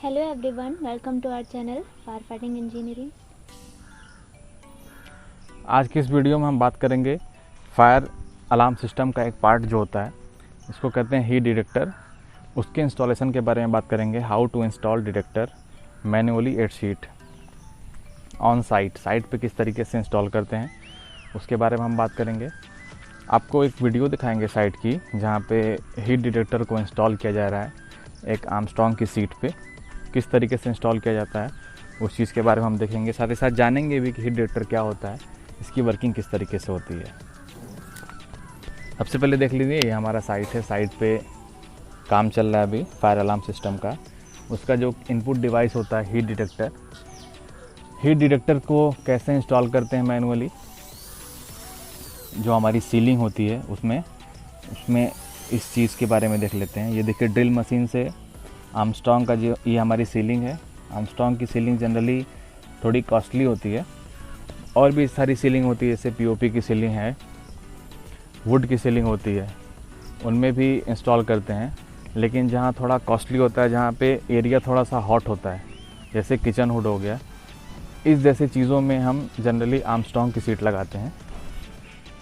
Hello everyone, welcome to our channel Firefighting Engineering। आज की इस वीडियो में हम बात करेंगे फायर अलार्म सिस्टम का एक पार्ट जो होता है, इसको कहते हैं हीट डिटेक्टर। उसके इंस्टॉलेशन के बारे में बात करेंगे, how to install detector manually at seat on site पे किस तरीके से इंस्टॉल करते हैं उसके बारे में हम बात करेंगे। आपको एक वीडियो दिखाएंगे साइट की जहाँ पे हीट डिटेक्टर को इंस्टॉल किया जा रहा है एक आर्मस्ट्रांग की सीट पे। किस तरीके से इंस्टॉल किया जाता है उस चीज़ के बारे में हम देखेंगे, साथ ही साथ जानेंगे भी कि हीट डिटेक्टर क्या होता है, इसकी वर्किंग किस तरीके से होती है। सबसे पहले देख लीजिए, ये हमारा साइट है। साइट पे काम चल रहा है अभी फायर अलार्म सिस्टम का। उसका जो इनपुट डिवाइस होता है हीट डिटेक्टर, हीट डिटेक्टर को कैसे इंस्टॉल करते हैं मैनुअली। जो हमारी सीलिंग होती है उसमें इस चीज़ के बारे में देख लेते हैं। ये देखिए, ड्रिल मशीन से आर्मस्ट्रांग का जो ये हमारी सीलिंग है। आर्मस्ट्रांग की सीलिंग जनरली थोड़ी कॉस्टली होती है, और भी सारी सीलिंग होती है, जैसे पीओपी की सीलिंग है, वुड की सीलिंग होती है, उनमें भी इंस्टॉल करते हैं। लेकिन जहाँ थोड़ा कॉस्टली होता है, जहाँ पे एरिया थोड़ा सा हॉट होता है, जैसे किचन हुड हो गया, इस जैसी चीज़ों में हम जनरली आर्मस्ट्रांग की सीट लगाते हैं।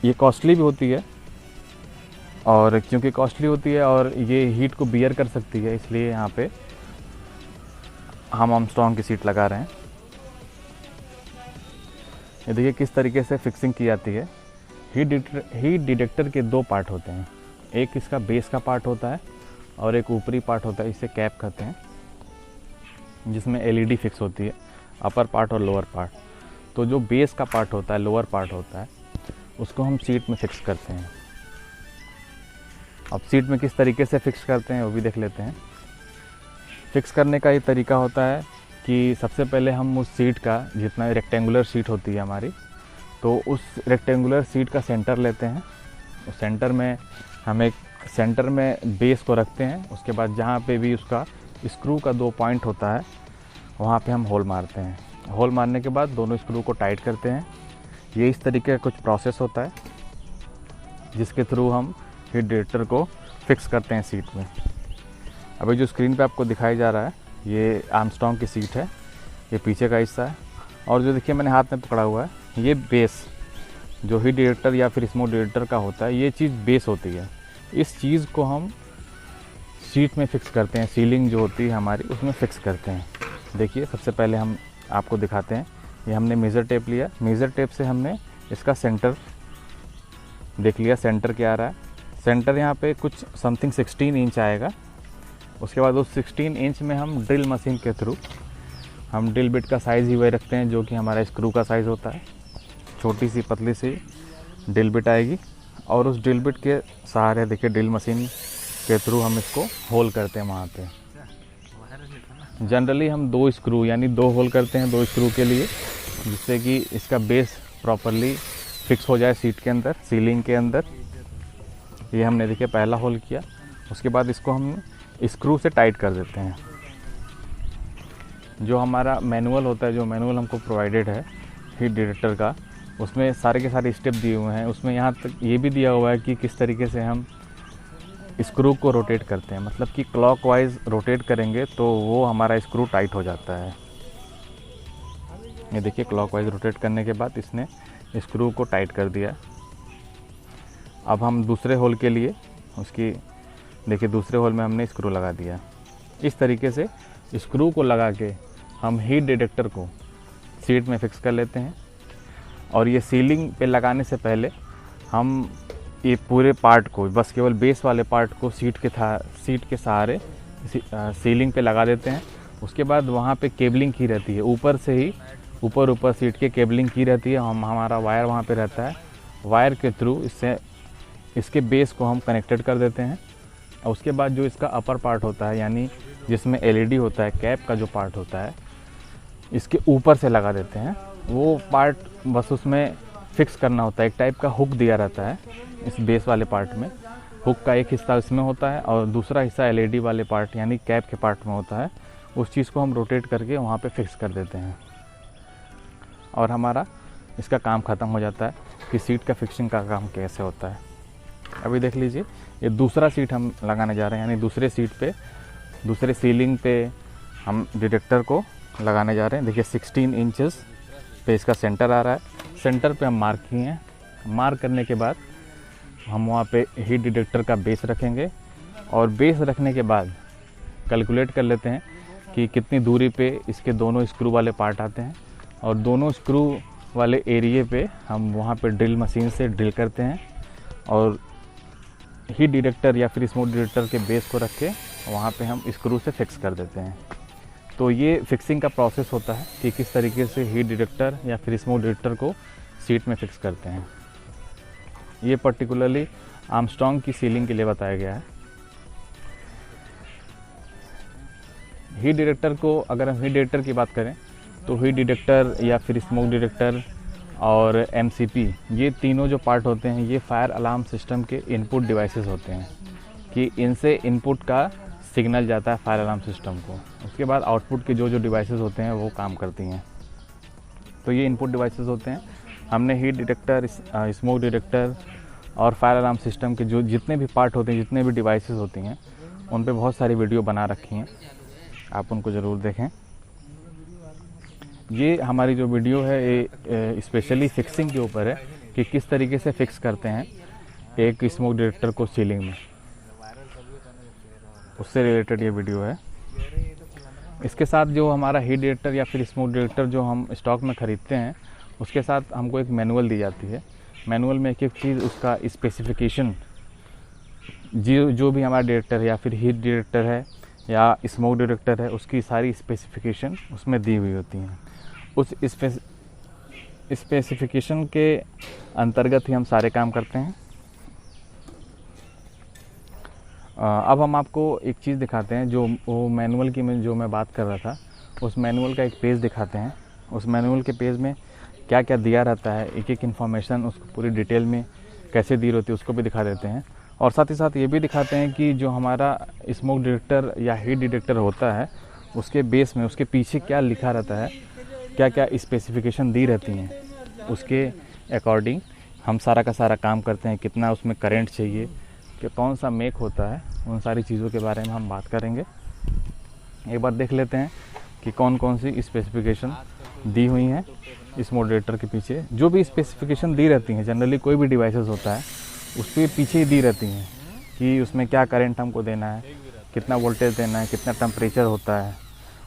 ये कॉस्टली भी होती है, और क्योंकि कॉस्टली होती है और ये हीट को बियर कर सकती है, इसलिए यहाँ पे हम आर्मस्ट्रांग की सीट लगा रहे हैं। ये देखिए किस तरीके से फिक्सिंग की जाती है। हीट डिटेक्टर के दो पार्ट होते हैं, एक इसका बेस का पार्ट होता है और एक ऊपरी पार्ट होता है, इसे कैप कहते हैं, जिसमें एलईडी फिक्स होती है, अपर पार्ट और लोअर पार्ट। तो जो बेस का पार्ट होता है, लोअर पार्ट होता है, उसको हम सीट में फिक्स करते हैं। अब सीट में किस तरीके से फिक्स करते हैं वो भी देख लेते हैं। फिक्स करने का ये तरीका होता है कि सबसे पहले हम उस सीट का, जितना रेक्टेंगुलर सीट होती है हमारी, तो उस रेक्टेंगुलर सीट का सेंटर लेते हैं। उस सेंटर में हम एक सेंटर में बेस को रखते हैं। उसके बाद जहाँ पे भी उसका स्क्रू का दो पॉइंट होता है, वहाँ पे हम होल मारते हैं। होल मारने के बाद दोनों स्क्रू को टाइट करते हैं। ये इस तरीके का कुछ प्रोसेस होता है जिसके थ्रू हम हीट डिटेक्टर को फिक्स करते हैं सीट में। अभी जो स्क्रीन पे आपको दिखाई जा रहा है, ये आर्मस्ट्रांग की सीट है, ये पीछे का हिस्सा है, और जो देखिए मैंने हाथ में पकड़ा हुआ है, ये बेस जो हीट डिटेक्टर या फिर स्मोक डिटेक्टर का होता है, ये चीज़ बेस होती है। इस चीज़ को हम सीट में फिक्स करते हैं, सीलिंग जो होती है हमारी उसमें फिक्स करते हैं। देखिए, सबसे पहले हम आपको दिखाते हैं। ये हमने मेज़र टेप लिया, मेज़र टेप से हमने इसका सेंटर देख लिया, सेंटर क्या आ रहा है। सेंटर यहाँ पे कुछ समथिंग 16 इंच आएगा। उसके बाद उस 16 इंच में हम ड्रिल मशीन के थ्रू हम ड्रिल बिट का साइज़ ही वही रखते हैं जो कि हमारा स्क्रू का साइज़ होता है। छोटी सी पतली सी ड्रिल बिट आएगी, और उस ड्रिल बिट के सहारे देखिए ड्रिल मशीन के थ्रू हम इसको होल करते हैं वहाँ पे। जनरली हम 2 स्क्रू यानी 2 होल करते हैं 2 स्क्रू के लिए, जिससे कि इसका बेस प्रॉपरली फिक्स हो जाए सीट के अंदर, सीलिंग के अंदर। ये हमने देखिए पहला होल किया। उसके बाद इसको हम स्क्रू से टाइट कर देते हैं। जो हमारा मैनुअल होता है, जो मैनुअल हमको प्रोवाइडेड है हीट डिटेक्टर का, उसमें सारे के सारे स्टेप दिए हुए हैं। उसमें यहाँ तक ये भी दिया हुआ है कि किस तरीके से हम स्क्रू को रोटेट करते हैं, मतलब कि क्लॉकवाइज रोटेट करेंगे तो वो हमारा स्क्रू टाइट हो जाता है। ये देखिए, क्लॉकवाइज रोटेट करने के बाद इसने स्क्रू को टाइट कर दिया। अब हम दूसरे होल के लिए उसकी देखिए, दूसरे होल में हमने स्क्रू लगा दिया। इस तरीके से स्क्रू को लगा के हम हीट डिटेक्टर को सीट में फिक्स कर लेते हैं। और ये सीलिंग पे लगाने से पहले हम ये पूरे पार्ट को, बस केवल बेस वाले पार्ट को सीट के सहारे सीलिंग पे लगा देते हैं। उसके बाद वहाँ पे केबलिंग की रहती है, ऊपर से ही ऊपर सीट के केबलिंग की रहती है। हमारा वायर वहाँ पे रहता है, वायर के थ्रू इसके बेस को हम कनेक्टेड कर देते हैं। और उसके बाद जो इसका अपर पार्ट होता है, यानी जिसमें एलईडी होता है, कैप का जो पार्ट होता है, इसके ऊपर से लगा देते हैं। वो पार्ट बस उसमें फिक्स करना होता है। एक टाइप का हुक दिया रहता है इस बेस वाले पार्ट में। हुक का एक हिस्सा इसमें होता है और दूसरा हिस्सा एलईडी वाले पार्ट यानी कैप के पार्ट में होता है। उस चीज़ को हम रोटेट करके वहाँ पे फिक्स कर देते हैं, और हमारा इसका काम ख़त्म हो जाता है कि सीट का फिक्सिंग का काम कैसे होता है। अभी देख लीजिए, ये दूसरा सीट हम लगाने जा रहे हैं, यानी दूसरे सीट पे, दूसरे सीलिंग पे हम डिटेक्टर को लगाने जा रहे हैं। देखिए 16 इंचेस पे इसका सेंटर आ रहा है। सेंटर पे हम मार्क किए हैं। मार्क करने के बाद हम वहाँ पे हीट डिटेक्टर का बेस रखेंगे और बेस रखने के बाद कैलकुलेट कर लेते हैं कि कितनी दूरी पे इसके दोनों स्क्रू वाले पार्ट आते हैं और दोनों स्क्रू वाले एरिए पे हम वहाँ पे ड्रिल मशीन से ड्रिल करते हैं और हीट डिटेक्टर या फिर स्मोक डिटेक्टर के बेस को रख के वहाँ पे हम स्क्रू से फिक्स कर देते हैं। तो ये फिक्सिंग का प्रोसेस होता है कि किस तरीके से हीट डिटेक्टर या फिर स्मोक डिटेक्टर को सीट में फिक्स करते हैं। ये पर्टिकुलरली आर्मस्ट्रॉन्ग की सीलिंग के लिए बताया गया है। हीट डिटेक्टर को अगर हम हीट डिटेक्टर की बात करें तो हीट डिटेक्टर या फिर स्मोक डिटेक्टर और एमसीपी, ये तीनों जो पार्ट होते हैं ये फायर अलार्म सिस्टम के इनपुट डिवाइसेस होते हैं कि इनसे इनपुट का सिग्नल जाता है फायर अलार्म सिस्टम को। उसके बाद आउटपुट के जो डिवाइसेस होते हैं वो काम करती हैं। तो ये इनपुट डिवाइसेस होते हैं। हमने हीट डिटेक्टर, स्मोक डिटेक्टर और फायर अलार्म सिस्टम के जो जितने भी पार्ट होते हैं, जितने भी डिवाइसेस होती हैं, उन पे बहुत सारी वीडियो बना रखी हैं, आप उनको ज़रूर देखें। ये हमारी जो वीडियो है ये स्पेशली फिक्सिंग के ऊपर है कि किस तरीके से फिक्स करते हैं एक स्मोक डिटेक्टर को सीलिंग में, उससे रिलेटेड ये वीडियो है। इसके साथ जो हमारा हीट डिटेक्टर या फिर स्मोक डिटेक्टर जो हम स्टॉक में ख़रीदते हैं उसके साथ हमको एक मैनुअल दी जाती है। मैनुअल में एक एक चीज़ उसका स्पेसिफिकेशन, जो भी हमारा डिटेक्टर या फिर हीट डिटेक्टर है या स्मोक डिटेक्टर है उसकी सारी स्पेसिफिकेशन उसमें दी हुई होती हैं। उस स्पेसिफिकेशन के अंतर्गत ही हम सारे काम करते हैं। अब हम आपको एक चीज़ दिखाते हैं जो वो मैनुअल की जो मैं बात कर रहा था, उस मैनुअल का एक पेज दिखाते हैं। उस मैनुअल के पेज में क्या क्या दिया रहता है, एक एक इन्फॉर्मेशन उसको पूरी डिटेल में कैसे दी होती है उसको भी दिखा देते हैं। और साथ ही साथ ये भी दिखाते हैं कि जो हमारा स्मोक डिटेक्टर या हीट डिटेक्टर होता है उसके बेस में, उसके पीछे क्या लिखा रहता है, क्या क्या स्पेसिफिकेशन दी रहती हैं, उसके अकॉर्डिंग हम सारा का सारा काम करते हैं। कितना उसमें करंट चाहिए, कि कौन सा मेक होता है, उन सारी चीज़ों के बारे में हम बात करेंगे। एक बार देख लेते हैं कि कौन कौन सी स्पेसिफिकेशन दी हुई हैं स्मोक डिटेक्टर के पीछे। जो भी स्पेसिफिकेशन दी रहती हैं, जनरली कोई भी डिवाइसेस होता है उसके पीछे ही दी रहती हैं कि उसमें क्या करंट हमको देना है, कितना वोल्टेज देना है, कितना टेम्परेचर होता है,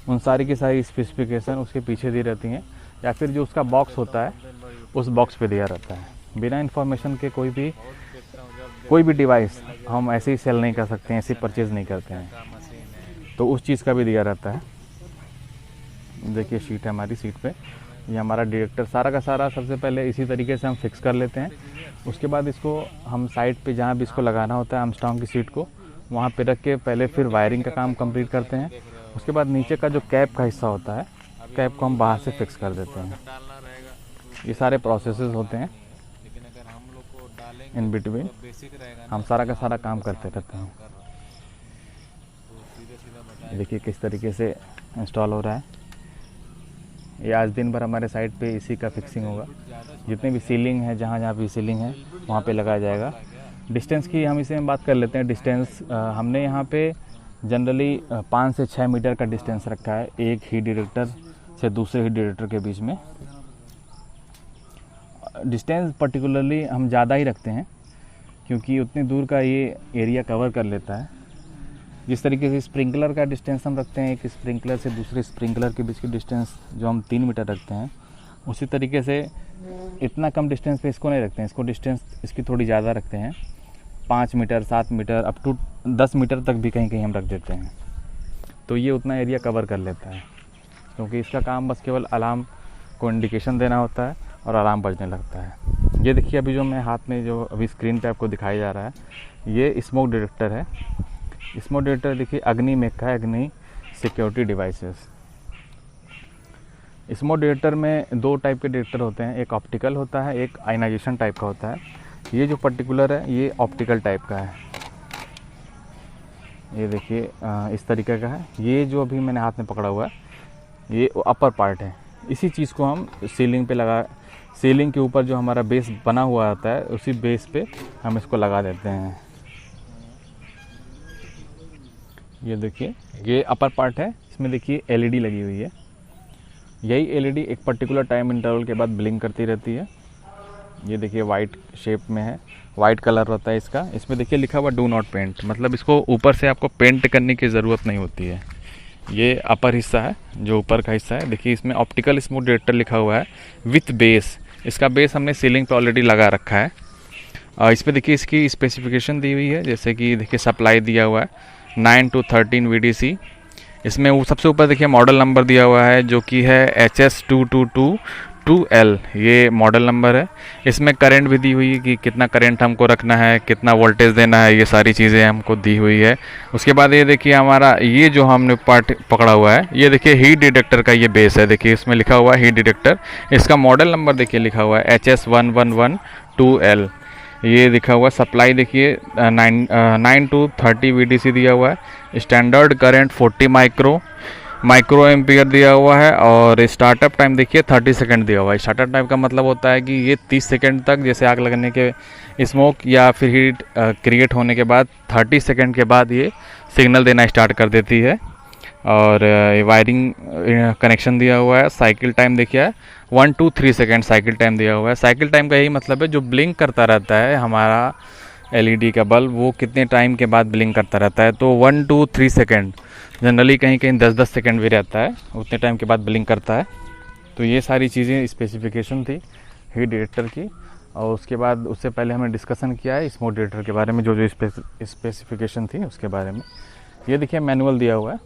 उन सारी की सारी स्पेसिफिकेशन उसके पीछे दी रहती हैं। या फिर जो उसका बॉक्स होता है उस बॉक्स पे दिया रहता है। बिना इन्फॉर्मेशन के कोई भी डिवाइस हम ऐसे ही सेल नहीं कर सकते हैं, ऐसे परचेज़ नहीं करते हैं, तो उस चीज़ का भी दिया रहता है। देखिए शीट है हमारी, सीट पे ये हमारा डिटेक्टर सारा का सारा सबसे पहले इसी तरीके से हम फिक्स कर लेते हैं। उसके बाद इसको हम साइड पे जहाँ भी इसको लगाना होता है आर्मस्ट्रॉन्ग की सीट को वहाँ पे रख के पहले फिर वायरिंग का काम कंप्लीट करते हैं। उसके बाद नीचे का जो कैप का हिस्सा होता है, कैप को हम बाहर से फिक्स कर देते हैं। ये सारे प्रोसेसेस होते हैं। इन बिटवीन हम सारा का सारा काम करते रहते हैं। देखिए किस तरीके से इंस्टॉल हो रहा है। ये आज दिन भर हमारे साइट पे इसी का फिक्सिंग होगा। जितने भी सीलिंग है, जहाँ जहाँ भी सीलिंग है वहाँ पे लगाया जाएगा। डिस्टेंस की हम इसे बात कर लेते हैं। डिस्टेंस हमने यहाँ पे जनरली 5 से 6 मीटर का डिस्टेंस रखा है एक हीट डिटेक्टर से दूसरे हीट डिटेक्टर के बीच में। डिस्टेंस पर्टिकुलरली हम ज़्यादा ही रखते हैं क्योंकि उतनी दूर का ये एरिया कवर कर लेता है। जिस तरीके से स्प्रिंकलर का डिस्टेंस हम रखते हैं, एक स्प्रिंकलर से दूसरे स्प्रिंकलर के बीच की डिस्टेंस जो हम 3 मीटर रखते हैं, उसी तरीके से इतना कम डिस्टेंस पे इसको नहीं रखते हैं। इसको डिस्टेंस इसकी थोड़ी ज़्यादा रखते हैं, 5 meter 7 meter up to 10 meter तक भी कहीं कहीं हम रख देते हैं। तो ये उतना एरिया कवर कर लेता है क्योंकि इसका काम बस केवल अलार्म को इंडिकेशन देना होता है और अलार्म बजने लगता है। ये देखिए अभी जो मैं हाथ में जो अभी स्क्रीन पे आपको दिखाया जा रहा है, ये स्मोक डिटेक्टर है। स्मोक डिटेक्टर देखिए अग्नि मेक का है, अग्नि सिक्योरिटी डिवाइसेस। स्मोक डिटेक्टर में 2 टाइप के डिटेक्टर होते हैं, एक ऑप्टिकल होता है, एक आयनाइजेशन टाइप का होता है। ये जो पर्टिकुलर है ये ऑप्टिकल टाइप का है। ये देखिए इस तरीके का है। ये जो अभी मैंने हाथ में पकड़ा हुआ है ये अपर पार्ट है। इसी चीज़ को हम सीलिंग पे सीलिंग के ऊपर जो हमारा बेस बना हुआ आता है उसी बेस पे हम इसको लगा देते हैं। ये देखिए ये अपर पार्ट है इसमें देखिए एलईडी लगी हुई है। यही एलईडी एक पर्टिकुलर टाइम इंटरवल के बाद ब्लिंक करती रहती है। ये देखिए वाइट शेप में है, वाइट कलर होता है इसका। इसमें देखिए लिखा हुआ डू नॉट पेंट, मतलब इसको ऊपर से आपको पेंट करने की ज़रूरत नहीं होती है। ये अपर हिस्सा है, जो ऊपर का हिस्सा है। देखिए इसमें ऑप्टिकल स्मूथ डिटेक्टर लिखा हुआ है विथ बेस। इसका बेस हमने सीलिंग पे ऑलरेडी लगा रखा है। इस पर देखिए इसकी स्पेसिफिकेशन दी हुई है, जैसे कि देखिए सप्लाई दिया हुआ है 9 to 13 VDC। इसमें वो सबसे ऊपर देखिए मॉडल नंबर दिया हुआ है जो कि है HS2222L, ये मॉडल नंबर है। इसमें करंट भी दी हुई है कि कितना करंट हमको रखना है, कितना वोल्टेज देना है, ये सारी चीज़ें हमको दी हुई है। उसके बाद ये देखिए हमारा ये जो हमने पार्ट पकड़ा हुआ है, ये देखिए हीट डिटेक्टर का ये बेस है। देखिए इसमें लिखा हुआ है हीट डिटेक्टर। इसका मॉडल नंबर देखिए लिखा हुआ है HS1112L। ये लिखा हुआ सप्लाई देखिए 9 to 30 VDC दिया हुआ है। स्टैंडर्ड करंट 40 माइक्रो एम्पियर दिया हुआ है। और स्टार्टअप टाइम देखिए 30 सेकंड दिया हुआ है। स्टार्टअप टाइम का मतलब होता है कि ये 30 सेकंड तक, जैसे आग लगने के स्मोक या फिर हीट क्रिएट होने के बाद 30 सेकंड के बाद ये सिग्नल देना स्टार्ट कर देती है। और वायरिंग कनेक्शन दिया हुआ है। साइकिल टाइम देखिए 1 to 3 सेकेंड साइकिल टाइम दिया हुआ है। साइकिल टाइम का यही मतलब है जो ब्लिंक करता रहता है हमारा एलईडी का बल्ब, वो कितने टाइम के बाद ब्लिंक करता रहता है। तो 1 to 3 सेकेंड, जनरली कहीं कहीं 10-10 सेकेंड भी रहता है, उतने टाइम के बाद ब्लिंक करता है। तो ये सारी चीज़ें स्पेसिफिकेशन थी हीट डिटेक्टर की। और उसके बाद उससे पहले हमने डिस्कशन किया है स्मोक डिटेक्टर के बारे में, जो जो स्पेसिफिकेशन थी उसके बारे में। ये देखिए मैनुअल दिया हुआ है।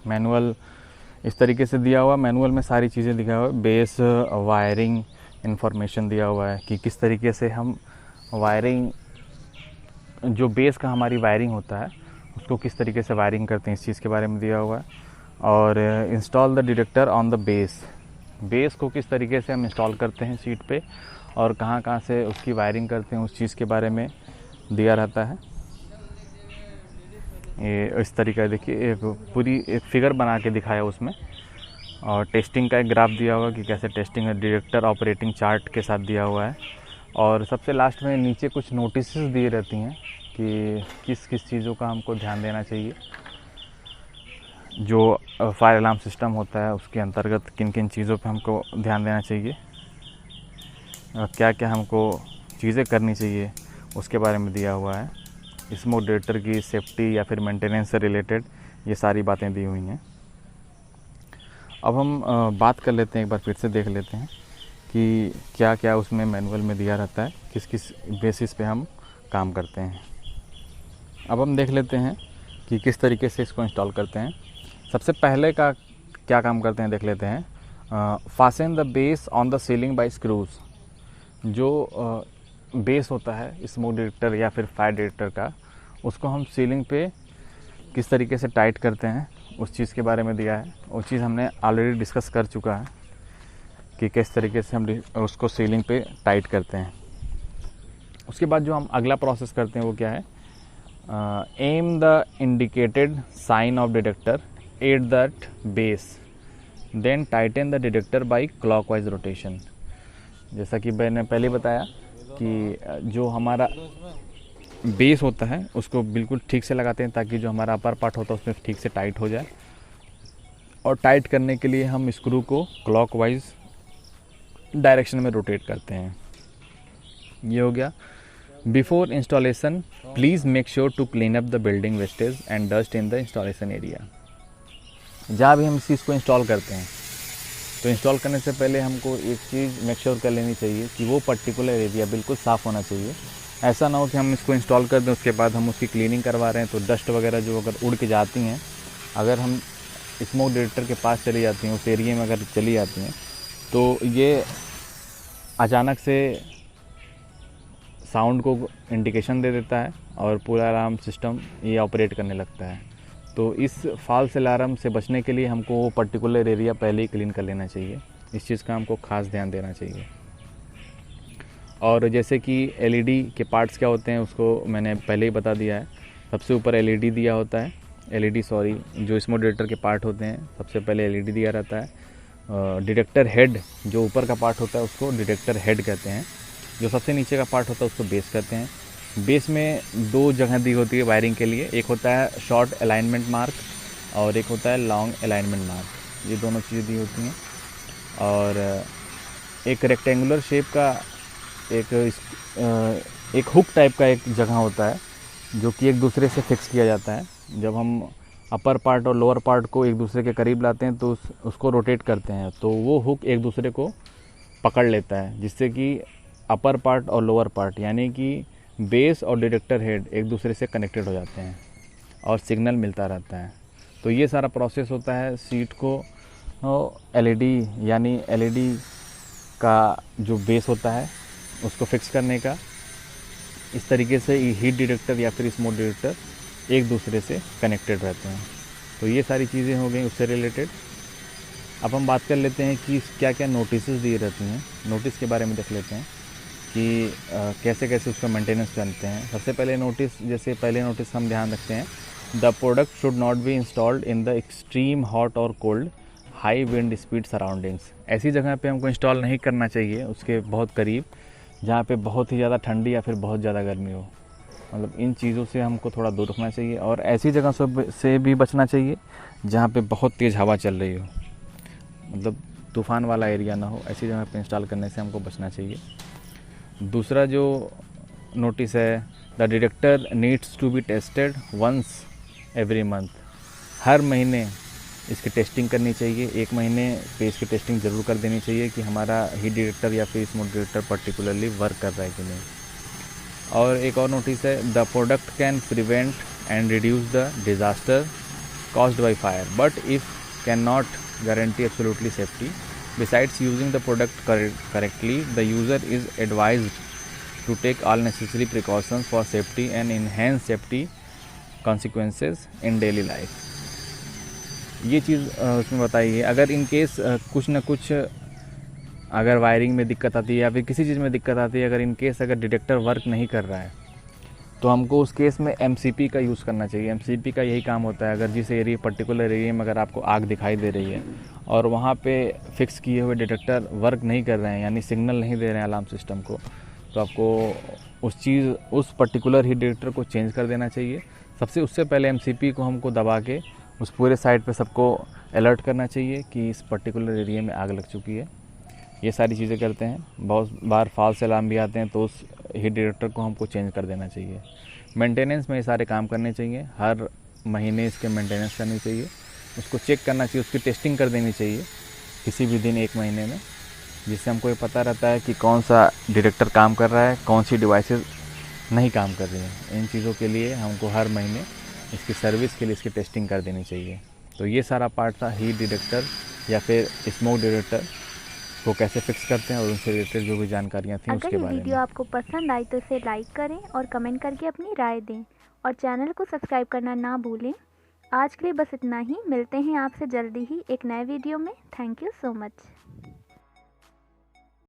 मैनुअल इस तरीके से दिया हुआ, मैनुअल में सारी चीज़ें दिखा हुआ है। बेस वायरिंग इन्फॉर्मेशन दिया हुआ है कि किस तरीके से हम वायरिंग, जो बेस का हमारी वायरिंग होता है उसको किस तरीके से वायरिंग करते हैं, इस चीज़ के बारे में दिया हुआ है। और install the detector on the base, base को किस तरीके से हम इंस्टॉल करते हैं सीट पे और कहाँ कहाँ से उसकी वायरिंग करते हैं, उस चीज़ के बारे में दिया रहता है। ये इस तरीका देखिए एक पूरी एक फिगर बना के दिखाया उसमें। और टेस्टिंग का एक ग्राफ दिया हुआ कि कैसे टेस्टिंग है, डिटेक्टर ऑपरेटिंग चार्ट के साथ दिया हुआ है। और सबसे लास्ट में नीचे कुछ नोटिस दिए रहती हैं कि किस किस चीज़ों का हमको ध्यान देना चाहिए। जो फायर अलार्म सिस्टम होता है उसके अंतर्गत किन किन चीज़ों पे हमको ध्यान देना चाहिए, क्या क्या हमको चीज़ें करनी चाहिए, उसके बारे में दिया हुआ है। स्मोक डिटेक्टर की सेफ्टी या फिर मेंटेनेंस से रिलेटेड ये सारी बातें दी हुई हैं। अब हम बात कर लेते हैं, एक बार फिर से देख लेते हैं कि क्या क्या उसमें मैनुअल में दिया रहता है, किस किस बेसिस पे हम काम करते हैं। अब हम देख लेते हैं कि किस तरीके से इसको इंस्टॉल करते हैं। सबसे पहले का क्या काम करते हैं देख लेते हैं। Fasten the base on the ceiling by screws. जो बेस होता है स्मोक डिटेक्टर या फिर फायर डिटेक्टर का, उसको हम सीलिंग पे किस तरीके से टाइट करते हैं उस चीज़ के बारे में दिया है। वो चीज़ हमने ऑलरेडी डिस्कस कर चुका है कि किस तरीके से हम उसको सीलिंग पे टाइट करते हैं। उसके बाद जो हम अगला प्रोसेस करते हैं वो क्या है, aim the indicated sign of detector at that base, then tighten the detector by clockwise rotation. जैसा कि मैंने पहले बताया कि जो हमारा बेस होता है उसको बिल्कुल ठीक से लगाते हैं ताकि जो हमारा अपर पार्ट होता है उसमें ठीक से टाइट हो जाए। और टाइट करने के लिए हम स्क्रू को क्लॉकवाइज डायरेक्शन में रोटेट करते हैं। ये हो गया। Before installation please make sure to clean up the building wastage and dust in the installation area. जहाँ भी हम इस चीज़ को इंस्टॉल करते हैं तो इंस्टॉल करने से पहले हमको एक चीज़ मेक श्योर कर लेनी चाहिए कि वो पर्टिकुलर एरिया बिल्कुल साफ़ होना चाहिए। ऐसा ना हो कि हम इसको इंस्टॉल कर दें उसके बाद हम उसकी क्लीनिंग करवा रहे हैं तो डस्ट वगैरह जो अगर उड़ के जाती हैं, अगर हम स्मोक डिटेक्टर के पास चली जाती हैं, उस एरिया में अगर चली जाती हैं तो ये अचानक से साउंड को इंडिकेशन दे देता है और पूरा अलार्म सिस्टम ये ऑपरेट करने लगता है। तो इस फॉल्स अलार्म से बचने के लिए हमको वो पर्टिकुलर एरिया पहले ही क्लीन कर लेना चाहिए। इस चीज़ का हमको खास ध्यान देना चाहिए। और जैसे कि एलईडी के पार्ट्स क्या होते हैं उसको मैंने पहले ही बता दिया है। सबसे ऊपर एलईडी दिया होता है, जो स्मोक डिटेक्टर के पार्ट होते हैं सबसे पहले एलईडी दिया रहता है। डिटेक्टर हेड जो ऊपर का पार्ट होता है उसको डिटेक्टर हेड कहते हैं। जो सबसे नीचे का पार्ट होता है उसको बेस कहते हैं। बेस में दो जगह दी होती है वायरिंग के लिए, एक होता है शॉर्ट अलाइनमेंट मार्क और एक होता है लॉन्ग अलाइनमेंट मार्क। ये दोनों चीज़ें दी होती हैं। और एक रेक्टेंगुलर शेप का एक हुक टाइप का एक जगह होता है जो कि एक दूसरे से फिक्स किया जाता है। जब हम अपर पार्ट और लोअर पार्ट को एक दूसरे के करीब लाते हैं तो उसको रोटेट करते हैं तो वो हुक एक दूसरे को पकड़ लेता है, जिससे कि अपर पार्ट और लोअर पार्ट यानी कि बेस और डिटेक्टर हेड एक दूसरे से कनेक्टेड हो जाते हैं और सिग्नल मिलता रहता है। तो ये सारा प्रोसेस होता है सीट को एलईडी यानी एलईडी का जो बेस होता है उसको फिक्स करने का। इस तरीके से हीट डिटेक्टर या फिर स्मोक डिटेक्टर एक दूसरे से कनेक्टेड रहते हैं। तो ये सारी चीज़ें हो गई उससे रिलेटेड। अब हम बात कर लेते हैं कि क्या क्या नोटिस दिए रहती हैं। नोटिस के बारे में देख लेते हैं कि कैसे कैसे उसका मेंटेनेंस करते हैं। सबसे पहले नोटिस, जैसे पहले नोटिस हम ध्यान रखते हैं, the product should not be installed in the extreme hot और cold high wind speed surroundings. ऐसी जगह पे हमको इंस्टॉल नहीं करना चाहिए उसके बहुत करीब, जहाँ पे बहुत ही ज़्यादा ठंडी या फिर बहुत ज़्यादा गर्मी हो। मतलब इन चीज़ों से हमको थोड़ा दूर रखना चाहिए। और ऐसी जगह से भी बचना चाहिए जहाँ पे बहुत तेज़ हवा चल रही हो, मतलब तूफ़ान वाला एरिया ना हो। ऐसी जगह पे इंस्टॉल करने से हमको बचना चाहिए। दूसरा जो नोटिस है, the detector needs to be tested once every month. हर महीने इसकी टेस्टिंग करनी चाहिए। 1 महीने पे इसकी टेस्टिंग ज़रूर कर देनी चाहिए कि हमारा हीट डिटेक्टर या फिर स्मोक डिटेक्टर पर्टिकुलरली वर्क कर रहा है कि नहीं। और एक और नोटिस है, the product can prevent and reduce the disaster caused by fire but if can not guarantee absolutely safety. Besides using the product correctly, the user is advised to take all necessary precautions for safety and enhance safety consequences in daily life। ये चीज़ उसमें बताई है। अगर in case कुछ ना कुछ अगर wiring में दिक्कत आती है या फिर किसी चीज़ में दिक्कत आती है, अगर इन केस अगर डिटेक्टर वर्क नहीं कर रहा है तो हमको उस केस में MCP का यूज़ करना चाहिए। MCP का यही काम होता है, अगर जिस एरिया पर्टिकुलर एरिया में अगर आपको आग दिखाई दे रही है और वहाँ पे फिक्स किए हुए डिटेक्टर वर्क नहीं कर रहे हैं यानी सिग्नल नहीं दे रहे हैं अलार्म सिस्टम को, तो आपको उस पर्टिकुलर ही डिटेक्टर को चेंज कर देना चाहिए। उससे पहले MCP को हमको दबा के उस पूरे साइट पे सबको अलर्ट करना चाहिए कि इस पर्टिकुलर एरिया में आग लग चुकी है। ये सारी चीज़ें करते हैं। बहुत बार फॉल्स अलार्म भी आते हैं तो उस हीट डिटेक्टर को हमको चेंज कर देना चाहिए। मेंटेनेंस में ये सारे काम करने चाहिए। हर महीने इसके मेंटेनेंस करनी चाहिए, उसको चेक करना चाहिए, उसकी टेस्टिंग कर देनी चाहिए किसी भी दिन 1 महीने में, जिससे हमको ये पता रहता है कि कौन सा डिटेक्टर काम कर रहा है, कौन सी डिवाइसेस नहीं काम कर रही हैं। इन चीज़ों के लिए हमको हर महीने इसकी सर्विस के लिए इसकी टेस्टिंग कर देनी चाहिए। तो ये सारा पार्ट था हीट डिटेक्टर या फिर स्मोक डिटेक्टर को कैसे फिक्स करते हैं और उनसे रिलेटेड जो भी जानकारियाँ थी उसके अगर ये बारे वीडियो में। आपको पसंद आई तो इसे लाइक करें और कमेंट करके अपनी राय दें और चैनल को सब्सक्राइब करना ना भूलें। आज के लिए बस इतना ही। मिलते हैं आपसे जल्दी ही एक नए वीडियो में। Thank you so much.